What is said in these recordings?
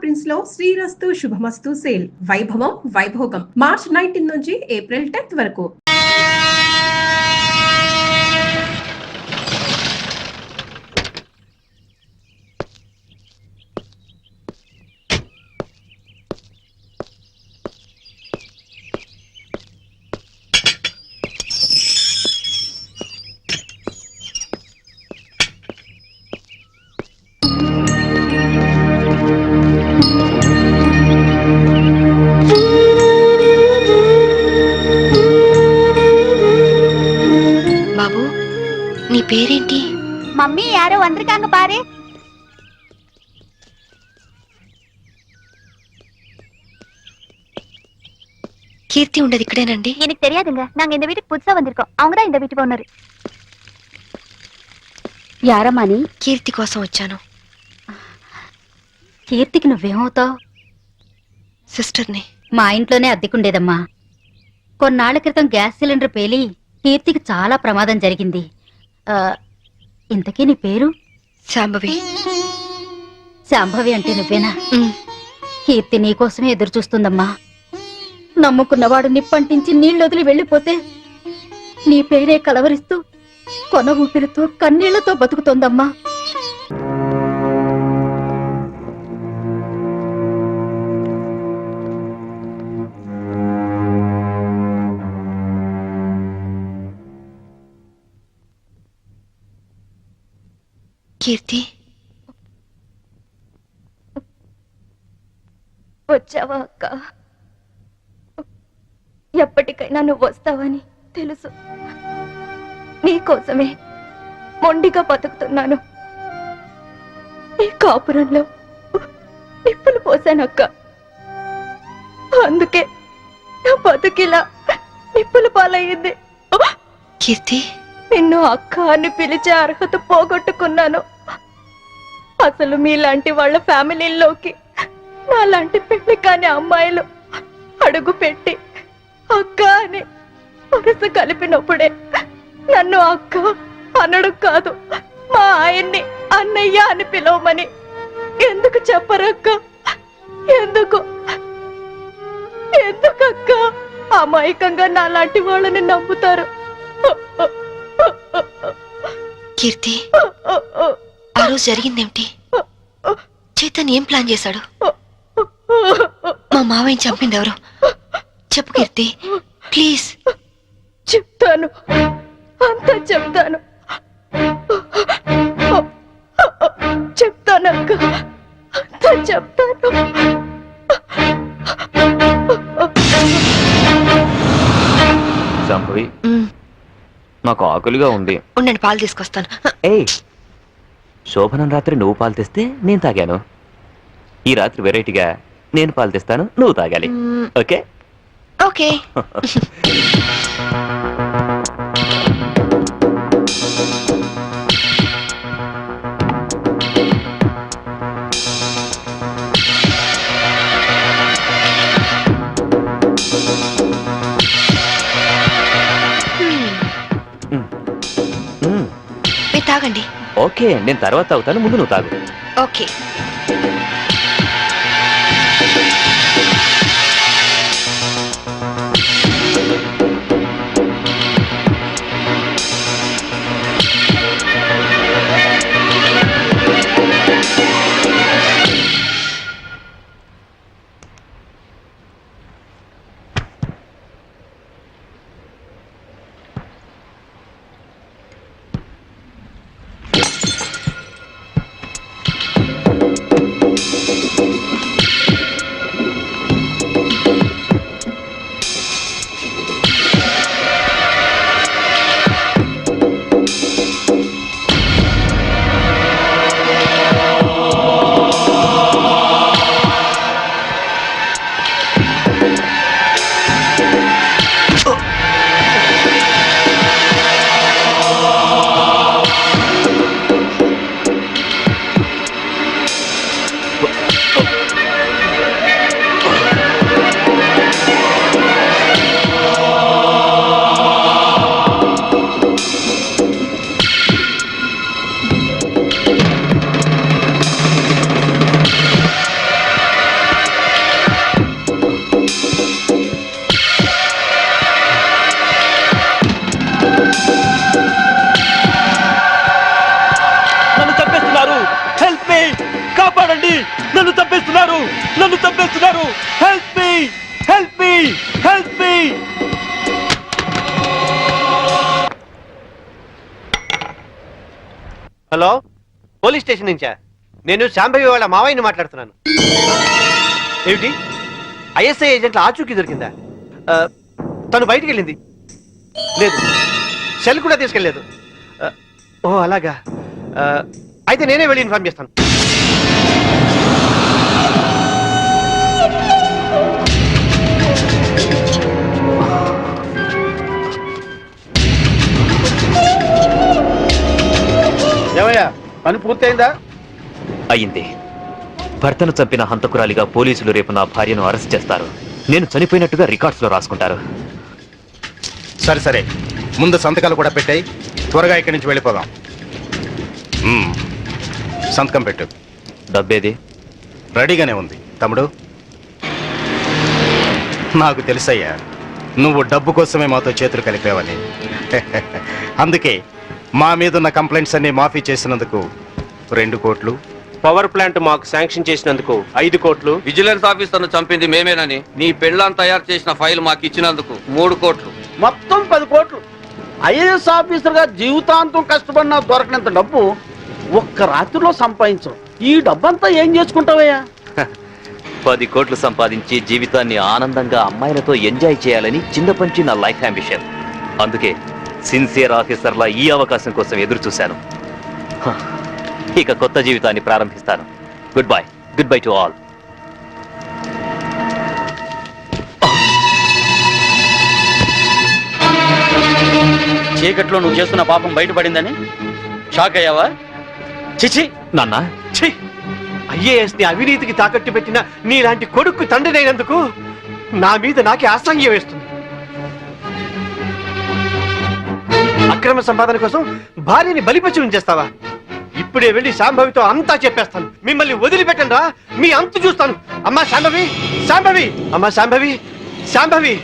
Prince లో శ్రీరస్తు శుభమస్తు sale వైభవం Vaibhogam March 19 నుంచి ఏప్రిల్ 10 వరకు. నీ పేరేంటి? మమ్మీ యారో వందరికాంగ పారే. கீர்த்தி ఉండదు ఇక్కడేనండి? எனக்கு தெரியாதுங்க, நாங்க இந்த வீட்டுக்கு புதுசா வந்திருக்கோம். அவங்க தான் இந்த வீட்டுக்கு ஓனர். యారమ్మని? కీర్తి కోసం వచ్చాను. కీర్తికి నువ్వేమవుతావు? సిస్టర్ని. మా ఇంట్లోనే అద్దెకుండేదమ్మా. కొన్నాళ్ల క్రితం గ్యాస్ సిలిండర్ పేలి కీర్తికి చాలా ప్రమాదం జరిగింది. ఇంతకీ నీ పేరు? శాంభవి. శాంభవి అంటే నువ్వేనా? కీర్తి నీకోసమే ఎదురు చూస్తుందమ్మా. నమ్ముకున్నవాడు నిప్పంటించి నీళ్ళొదిలి వెళ్ళిపోతే నీ పేరే కలవరిస్తూ కొన ఊపిరితో కన్నీళ్లతో బతుకుతోందమ్మా. కీర్తి, వచ్చావా అక్క? ఎప్పటికైనా నువ్వు వస్తావని తెలుసు. నీకోసమే మొండిగా బతుకుతున్నాను. ఈ కాపురంలో నిప్పులు పోసానక్క. అందుకే నా బతుకిలా నిప్పులు పాలయ్యింది. కీర్తి, నిన్ను అక్క అని పిలిచే అర్హత పోగొట్టుకున్నాను. అసలు మీలాంటి వాళ్ళ ఫ్యామిలీల్లోకి నాలాంటి పెళ్లి కాని అమ్మాయిలు అడుగు పెట్టి అక్క అని వరుస కలిపినప్పుడే నన్ను అక్క అనడు కాదు, మా ఆయన్ని అన్నయ్య అని పిలవమని ఎందుకు చెప్పరక్క? ఎందుకు ఎందుకక్క అమాయకంగా నాలాంటి వాళ్ళని నమ్ముతారు? కీర్తి, ఆ రోజు జరిగిందేమిటి? చైతన్ ఏం ప్లాన్ చేశాడు? మా మావయ్యని చంపింది ఎవరు? చెప్పు కీర్తి, ప్లీజ్. చెప్తాను, అంతా చెప్తాను. చెప్తానక్క, అంతా చెప్తాను. సంభవి, నాకు ఆకలిగా ఉంది. ఉండండి, పాలు తీసుకొస్తాను. ఏయ్, శోభనం రాత్రి నువ్వు పాలు తెస్తే నేను తాగాను. ఈ రాత్రి వెరైటీగా నేను పాలు తెస్తాను, నువ్వు తాగాలి. Okay okay. మీరు తాగండి. ఓకే, నేను తర్వాత తాగుతాను, ముందు నువ్వు తాగు. ఓకే. కాపాడండి, నన్ను చంపేస్తున్నారు, నన్ను చంపేస్తున్నారు. Help me, help me, help me. Hello, police station నుంచా? నేను శాంభవి వాళ్ళ మావయ్యని మాట్లాడుతున్నాను. ఏమిటి, ఐఎస్ఐ ఏజెంట్ల ఆచూకీ దొరికిందా? తను బయటికి వెళ్ళింది లేదు, సెల్ కూడా తీసుకెళ్ళలేదు. ఓ అలాగా, అయితే నేనే వెళ్ళి ఇన్ఫార్మ్ చేస్తాను. ఏమయ్యా, పని పూర్తయిందా? అయింది. భర్తను చంపిన హంతకురాలిగా పోలీసులు రేపు నా భార్యను అరెస్ట్ చేస్తారు. నేను చనిపోయినట్టుగా రికార్డ్స్ లో రాసుకుంటారు. సరే సరే, ముందు సంతకాలు కూడా పెట్టాయి, త్వరగా ఇక్కడి నుంచి వెళ్ళిపోదాం. సంతకం పెట్టు. డబ్బేది? రెడీగానే ఉంది తమ్ముడు. నాకు తెలుసయ్యా, నువ్వు డబ్బు కోసమే మాతో చేతులు కలిపావని. అందుకే మా మీదున్న కంప్లైంట్స్ అన్ని మాఫీ చేసినందుకు 2 కోట్లు, పవర్ ప్లాంట్ మాకు శాంక్షన్ చేసినందుకు 5 కోట్లు, విజిలెన్స్ ఆఫీసర్ను చంపింది మేమేనని నీ పెళ్ళాన్ని తయారు చేసిన ఫైల్ మాకు ఇచ్చినందుకు 3 కోట్లు. మొత్తం 10 కోట్లు. ఐఏఎస్ ఆఫీసర్ గా జీవితాంతం కష్టపడినా దొరకనంత డబ్బు ఒక్క రాత్రిలో సంపాదించవు. ఈ డబ్బంతా ఏం చేసుకుంటావయ్యా? 10 కోట్లు సంపాదించి జీవితాన్ని ఆనందంగా అమ్మాయిలతో ఎంజాయ్ చేయాలని చిన్నపంచి నా లైఫ్ అంబిషన్. అందుకే సిన్సియర్ ఆఫీసర్లా ఈ అవకాశం కోసం ఎదురు చూశాను. ఇక కొత్త జీవితాన్ని ప్రారంభిస్తాను. Good bye to all. చీకట్లో నువ్వు చేస్తున్న పాపం బయటపడిందని షాక్ అయ్యావా? చిచి నాన్న, ఛీ! ఐఏఎస్ ని అవినీతికి తాకట్టు పెట్టిన నీలాంటి కొడుకు తండ్రినైనందుకు నా మీద నాకే అసహ్యం వేస్తుంది. అక్రమ సంపాదన కోసం భార్యని బలిపశు ఉంచేస్తావా? ఇప్పుడే వెళ్ళి శాంభవితో అంతా చెప్పేస్తాను. మిమ్మల్ని వదిలిపెట్టండి రా, మీ అంతు చూస్తాను. అమ్మా శాంభవి, శాంభవి, అమ్మా శాంభవి, శాంభవి.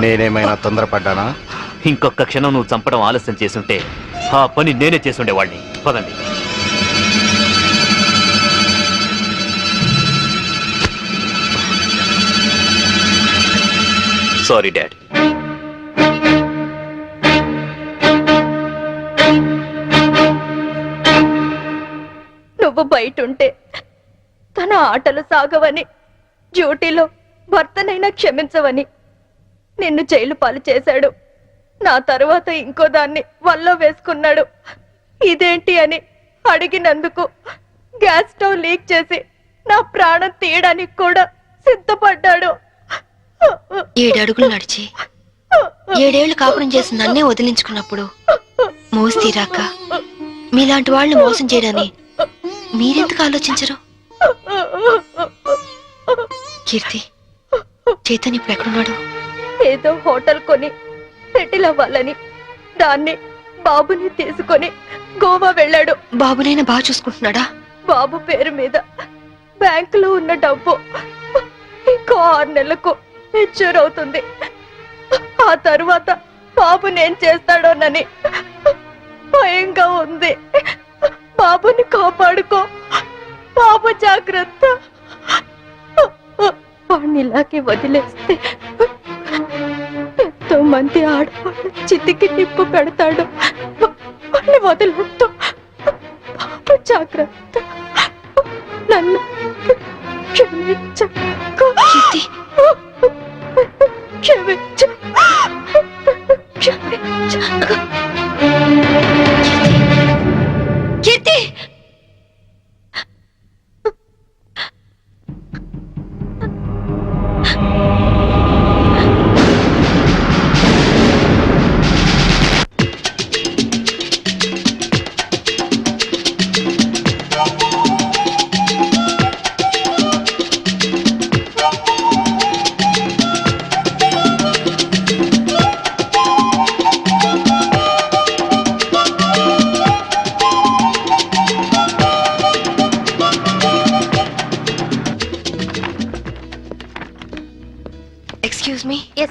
నేనేమైనా తొందరపడ్డానా? ఇంకొక క్షణం నువ్వు చంపడం ఆలస్యం చేసుంటే ఆ పని నేనే చేసుండేవాడిని. పదండి. Sorry dad. నువ్వు బయటుంటే తన ఆటలు సాగవని, డ్యూటీలో భర్తనైనా క్షమించవని నిన్ను జైలు పాలు చేశాడు. నా తరువాత ఇంకో దాన్ని వల్ల వేసుకున్నాడు. ఇదేంటి అని అడిగినందుకు గ్యాస్ స్టవ్ లీక్ చేసి నా ప్రాణం తీయడానికి కూడా సిద్ధపడ్డాడు. 7 అడుగులు నడిచి 7 ఏళ్లు కాపురం చేసి నన్నే వదిలించుకున్నప్పుడు మోసి తీరాక మీలాంటి వాళ్ళని మోసం చేయడాన్ని మీరెందుకు ఆలోచించరు? కీర్తి, చైతన్య ఇప్పుడు ఎక్కడున్నాడు? ఏదో హోటల్ కొని సెటిల్ అవ్వాలని దాన్ని బాబుని తీసుకొని గోవా వెళ్ళాడు. బాబునైనా బాగా చూసుకుంటున్నాడా? బాబు పేరు మీద బ్యాంకులో ఉన్న డబ్బు ఇంకో 6 నెలలకు మెచ్యూర్ అవుతుంది. ఆ తరువాత బాబుని ఏం చేస్తాడోనని భయంగా ఉంది. బాబుని కాపాడుకో, బాబు జాగ్రత్త. వాడిని ఇలాగే వదిలేస్తే ఎంతో మంది ఆడవాళ్ళు చితికి నిప్పు పెడతాడు. వాడిని వదిలేస్తూ బాబు జాగ్రత్త. నన్ను క్షమించు. క్షమించు. కీర్తి,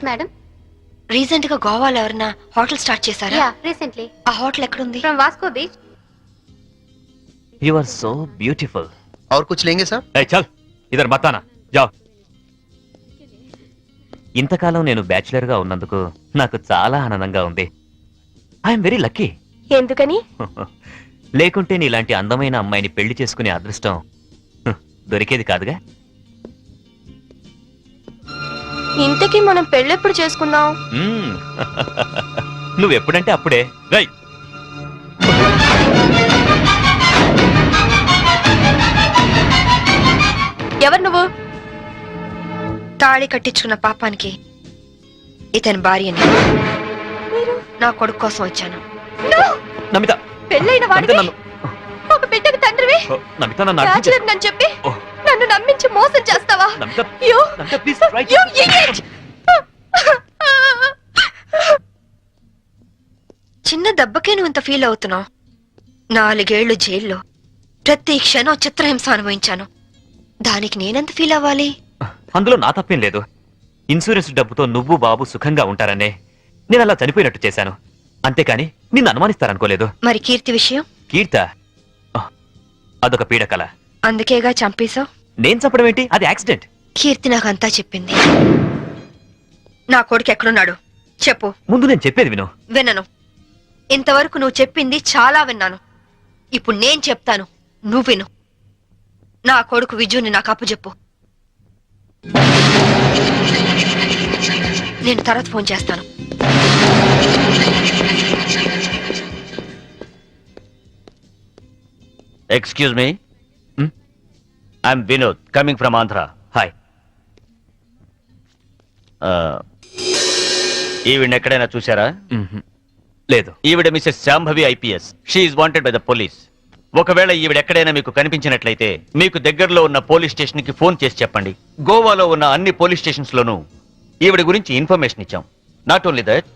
మేడం. రీసెంట్ గా గోవాలో ఎవరన్నా హోటల్ స్టార్ట్ చేశారా? Yeah, recently. ఆ హోటల్ ఎక్కడుంది? From Vasco beach. You are so beautiful. और कुछ लेंगे साहब? చల్ ఇద్దరు మతానా జావ్. ఇంతకాలం నేను బ్యాచులర్ గా ఉన్నందుకు నాకు చాలా ఆనందంగా ఉంది. I'm very lucky. ఎందుకని? లేకుంటే నీలాంటి అందమైన అమ్మాయిని పెళ్లి చేసుకునే అదృష్టం దొరికేది కాదుగా. ఇంతకీ మనం పెళ్ళెప్పుడు చేసుకుందాం? మ్మ్. నువ్వెప్పుడంటే అప్పుడే. రై ఎవరు నువ్వు? తాళి కట్టించుకున్న పాపానికి ఇతని భార్యని నా కొడుకు కోసం వచ్చాను. నమిత, పెళ్ళైన నమిత వాడివి, నన్ను ఒక బిడ్డకు తండ్రివి, ఓ, నమిత నన్ను అర్థం చేసుకో. బ్యాచులర్ నన్ను చెప్పి ఓ. నన్ను నమ్మించి మోసం చేస్తావా? Namitha, You- Namitha, please try to- you idiot! చిన్న దెబ్బకే నువ్వు ఇంత ఫీల్ అవుతున్నావు. 4 ఏళ్లు జైల్లో ప్రతి క్షణం చిత్రహింస అనుభవించాను. దానికి నేనెంత ఫీల్ అవ్వాలి? అందులో నా తప్పేం లేదు. ఇన్సూరెన్స్ డబ్బుతో నువ్వు బాబు సుఖంగా ఉంటారనే నేను అలా చనిపోయినట్టు చేశాను. అంతేకాని నిన్ను అనుమానిస్తారనుకోలేదు. మరి కీర్తి విషయం? కీర్త అదొక పీడకల. అందుకేగా చంపేశావు. నేను చెప్పడం ఏంటి? అది యాక్సిడెంట్. కీర్తి నాకంతా చెప్పింది. నా కొడుకు ఎక్కడున్నాడు చెప్పు. ముందు నేను చెప్పేది విను. వినను. ఇంతవరకు నువ్వు చెప్పింది చాలా విన్నాను. ఇప్పుడు నేను చెప్తాను, నువ్వు విను. నా కొడుకు విజుని నాకు అప్పచెప్పు. నేను తర్వాత ఫోన్ చేస్తాను. Excuse me, I'm Vinod coming from Andhra. Hi. ఈవిడ ఎక్కడైనా చూసారా? లేదు. ఈవిడ Mrs Shambhavi IPS. She wanted by the police. ఒకవేళ ఈవిడ ఎక్కడైనా మీకు కనిపించినట్లయితే మీకు దగ్గరలో ఉన్న పోలీస్ స్టేషన్ కి ఫోన్ చేసి చెప్పండి. గోవాలో ఉన్న అన్ని పోలీస్ స్టేషన్స్ లోనూ ఈవిడ గురించి ఇన్ఫర్మేషన్ ఇచ్చాం. నాట్ ఓన్లీ దట్,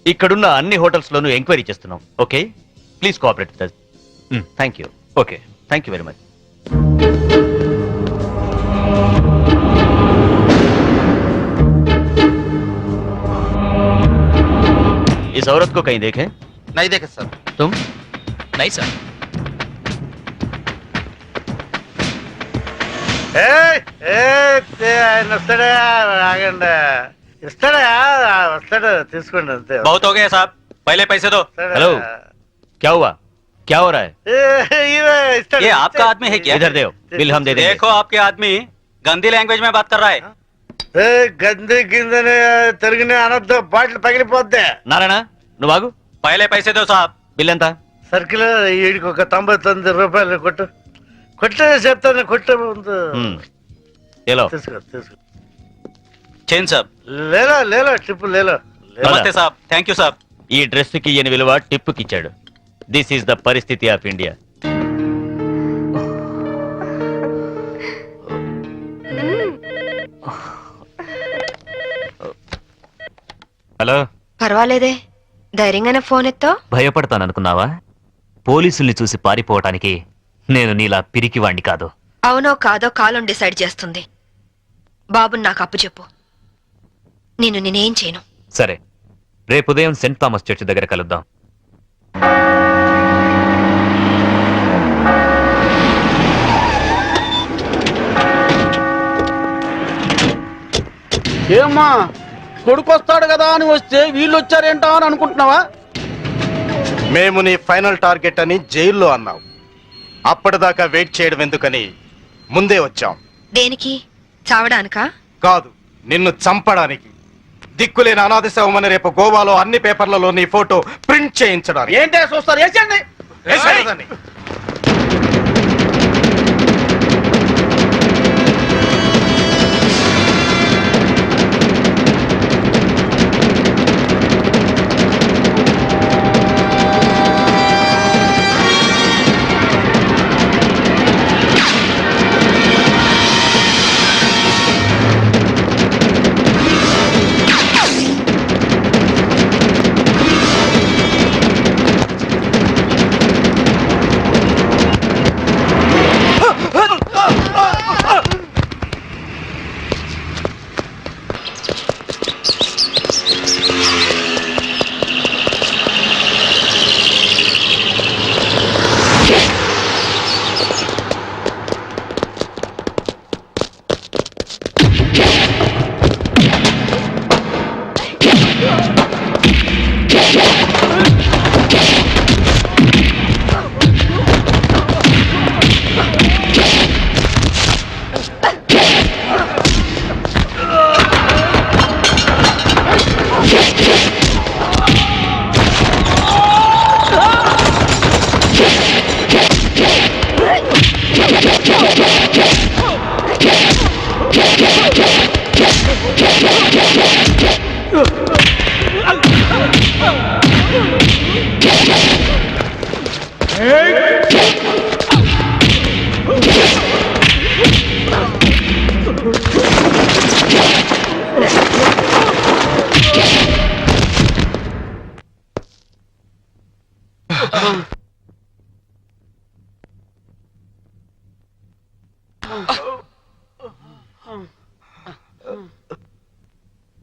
ఇక్కడున్న అన్ని హోటల్స్ లోనూ ఎంక్వైరీ చేస్తున్నాం. Okay, please cooperate with us. Thank you. Okay, thank you very much. इस औरत को कहीं देखे? नहीं देखे सर. तुम? Nice sir. ఆయన వస్తాడా? ఆగండి. ఇస్తాడా? వస్తాడు, తీసుకోండి అంతే. बहुत हो गया साहब, पहले पैसे दो. हेलो, क्या हुआ? क्या हो रहा है? ఇస్తాడు. ये आपका आदमी है क्या? इधर दे, बिल हम दे देंगे. देखो आपके आदमी गंदी लैंग्वेज में बात कर रहा है. గంది కిందని తిరిగిన అనొద్దు, బాటిల్ పగిలిపోద్ది. నారాయణ నువ్వు ఆగు. पहले पैसे दो साहब. బిల్ ఎంత? సర్కిల్ వీడికి ఒక 99 రూపాయలు కొట్టు. కొట్టే చెప్తాను, కొట్టే ముందు ఏలో తీసుకో తీసుకో. चेन साहब. లేలో లేలో టిప్పు లేలో. नमस्ते साहब, थैंक यू साहब. ఈ డ్రెస్ కి ఈయన విలువ టిప్పుకి ఇచ్చాడు. దిస్ ఈస్ ద పరిస్థితి ఆఫ్ ఇండియా. హలో. పర్వాలేదే, ధైర్యంగానే ఫోన్ ఎత్తో. భయపడతాననుకున్నావా? పోలీసుల్ని చూసి పారిపోవటానికి నేను నీలా పిరికివాణ్ణి కాదు. అవునో కాదో కాలం డిసైడ్ చేస్తుంది. బాబుని నాకు అప్పచెప్పు. నేనేం చేయను. సరే, రేపు ఉదయం సెంట్ థామస్ చర్చ్ దగ్గర కలుద్దాం. ఏమ్మా, కొడుకు వస్తాడు కదా అని వస్తే వీళ్ళు వచ్చారేంటో అని అనుకుంటున్నావా? మేము నీ ఫైనల్ టార్గెట్ అని జైల్లో అన్నావు. అప్పటిదాకా వెయిట్ చేయడం ఎందుకని ముందే వచ్చాం. దేనికి? చావడానికా? కాదు, నిన్ను చంపడానికి. దిక్కులేని అనాథ శవమని రేపు గోవాలో అన్ని పేపర్లలో నీ ఫోటో ప్రింట్ చేయించడానికి. ఏంటే చూస్తారు? వేసండి. వేసేయ్.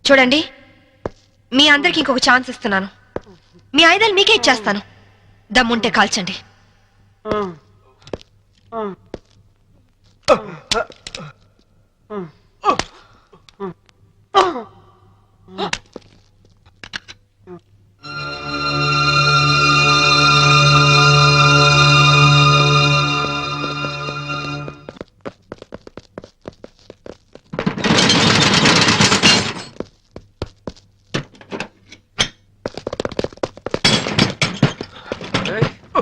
చూడండి, మీ అందరికి ఇంకొక ఛాన్స్ ఇస్తున్నాను. మీ ఆయుధాలు మీకే ఇచ్చేస్తాను. దమ్ముంటే కాల్చండి.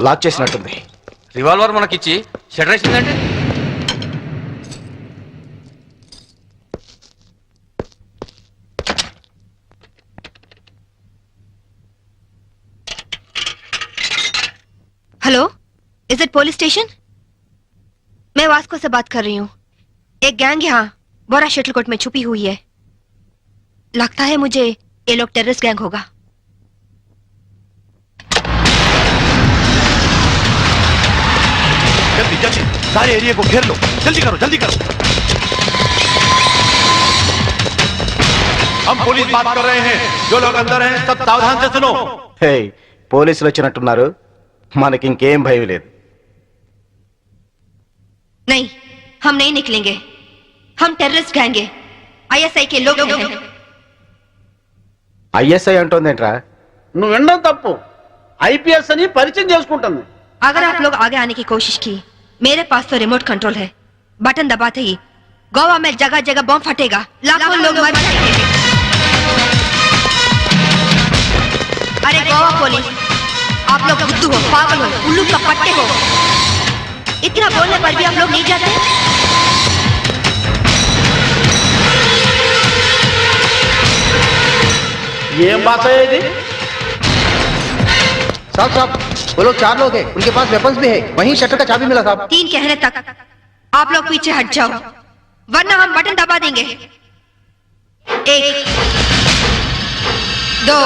లాక్ చేసినట్టుంది. రివాల్వర్ మనకిచ్చి షటర్ వేసిందంటే hello, is it police station? मैं वास्को से बात कर रही हूँ. एक गैंग यहाँ बोरा शटलकोट में छुपी हुई है. लगता है मुझे ये लोग टेररिस्ट गैंग होगा. जल्दी जल्दी सारे एरिया को घेर लो. जल्दी करो जल्दी करो. हम पुलिस बात कर रहे हैं. जो लोग अंदर हैं सब सावधान से सुनो. హే, పోలీసులు వచ్చినట్టున్నారు. మనకి ఇంకేం భయం లేదు. नहीं, हम नहीं निकलेंगे. हम टेररिस्ट गैंग है. ISI के लोग हैं. ఐఎస్ఐ అంటోందేంట్రా? నువ్వు వినడం తప్పు. ఐపీఎస్ అని పరిచయం చేసుకుంటుంది. अगर आप लोग आगे आने की कोशिश की, मेरे पास तो रिमोट कंट्रोल है. बटन दबाते ही गोवा में जगह जगह बम फटेगा. लाखों लोग मर जाएंगे. अरे गोवा पुलिस, आप लोग बुद्धू हो, पागल हो, उल्लू का पट्टे हो. इतना बोलने पर भी आप लोग नहीं जाते. ఏం భాష ఇది? साहब साहब, वो लोग 4 लोग हैं, उनके पास वेपन्स भी है. वहीं शटर का चाबी मिला साहब. 3 कहने तक आप लोग पीछे हट जाओ, वरना हम बटन दबा देंगे. 1 2